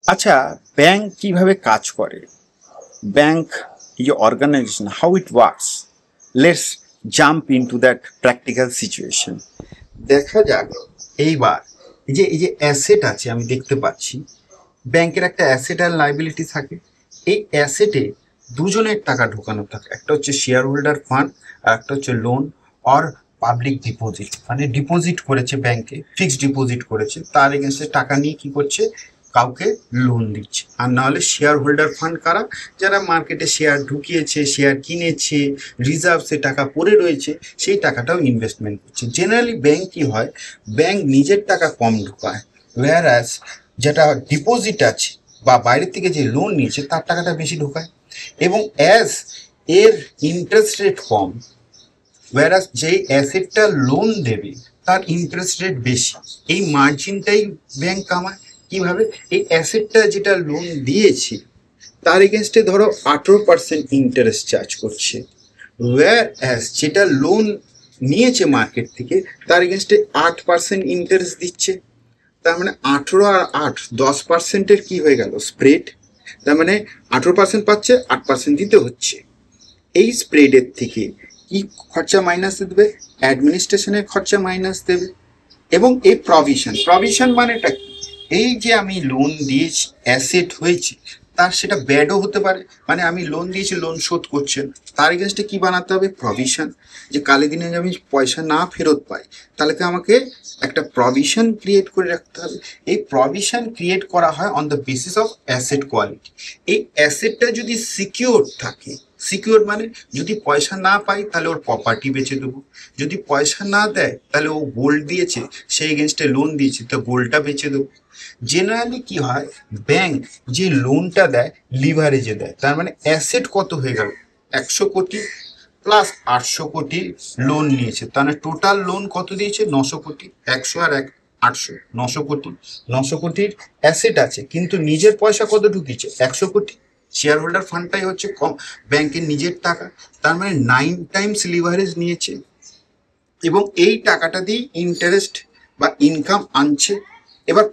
আচ্ছা, ব্যাংক কিভাবে কাজ করে? Bank is a organization, how it works? Let's jump into that practical situation. দেখা যাক এইবার এই যে অ্যাসেট আছে আমি দেখতে পাচ্ছি, ব্যাংকের একটা অ্যাসেট আর লাইবিলিটি থাকে। এই অ্যাসেটে দুজনের টাকা ঢোকানো থাকে, একটা হচ্ছে শেয়ার হোল্ডার ফান্ড আর একটা হচ্ছে লোন অর পাবলিক ডিপোজিট, মানে ডিপোজিট করেছে ব্যাংকে, ফিক্সড ডিপোজিট করেছে, তার এগেনস্টে টাকা নিয়ে কি করছে, কাউকে লোন দিচ্ছে। আর না হলে শেয়ার হোল্ডার ফান্ড কারা, যারা মার্কেটে শেয়ার ঢুকিয়েছে, শেয়ার কিনেছে, রিজার্ভসে টাকা পড়ে রয়েছে, সেই টাকাটাও ইনভেস্টমেন্ট করছে। জেনারেলি ব্যাংক কি হয়, ব্যাংক নিজের টাকা কম ঢোকায়, ওয়্যারাস যেটা ডিপোজিট আছে বা বাইরের থেকে যে লোন নিয়েছে তার টাকাটা বেশি ঢোকায়। এবং অ্যাজ এর ইন্টারেস্ট রেট কম, ওয়্যারাস যেই অ্যাসেটটা লোন দেবে তার ইন্টারেস্ট রেট বেশি, এই মার্জিনটাই ব্যাংক কামায়। কিভাবে, এই অ্যাসেটটা যেটা লোন দিয়েছে তার এগেনস্টে ধরো 18% ইন্টারেস্ট চার্জ করছে, ওয়্যার অ্যাজ যেটা লোন নিয়েছে মার্কেট থেকে তার এগেনস্টে 8% ইন্টারেস্ট দিচ্ছে। তার মানে 18 আর 8 10%-এর কি হয়ে গেল, স্প্রেড। তার মানে 18% পাচ্ছে, 8% দিতে হচ্ছে। এই স্প্রেডের থেকে কি খরচা মাইনাস দেবে, অ্যাডমিনিস্ট্রেশনের খরচা মাইনাস দেবে। এবং এই প্রভিশন মানেটা কি, এই যে আমি লোন দিয়েছি অ্যাসেট হয়েছে, তার সেটা ব্যাডও হতে পারে, মানে আমি লোন দিয়েছি, লোন শোধ করছেন, তার এগেনস্টে কি বানাতে হবে, প্রভিশন। যে কালে দিনে যদি আমি পয়সা না ফেরত পাই তাহলে কি আমাকে একটা প্রভিশন ক্রিয়েট করে রাখতে হবে। এই প্রভিশন ক্রিয়েট করা হয় on the basis of asset quality. এই অ্যাসেটটা যদি সিকিউর থাকে, সিকিউর মানে যদি পয়সা না পাই তাহলে ওর প্রপার্টি বেচে দেবো, যদি পয়সা না দেয় তাহলে ও গোল্ড দিয়েছে, সেই এগেনস্টে লোন দিয়েছে, তো গোল্ডটা বেচে দেবো। জেনারেলি কি হয়, ব্যাংক যে লোনটা দেয় লিভারেজে দেয়, তার মানে অ্যাসেট কত হয়ে গেল, 100 কোটি প্লাস 800 কোটি লোন নিয়েছে, তাহলে টোটাল লোন কত দিয়েছে, 900 কোটি। 100 আর 800, 900 কোটি। 900 কোটির অ্যাসেট আছে, কিন্তু নিজের পয়সা কত ঢুকিয়েছে, 100 কোটি। শেয়ার হোল্ডার ফান্ডটাই হচ্ছে কম, ব্যাংকের নিজের টাকা, তার মানে 9 টাইমস লিভারেজ নিয়েছে এবং এই টাকাটা দিয়ে ইন্টারেস্ট বা ইনকাম আনছে। এবার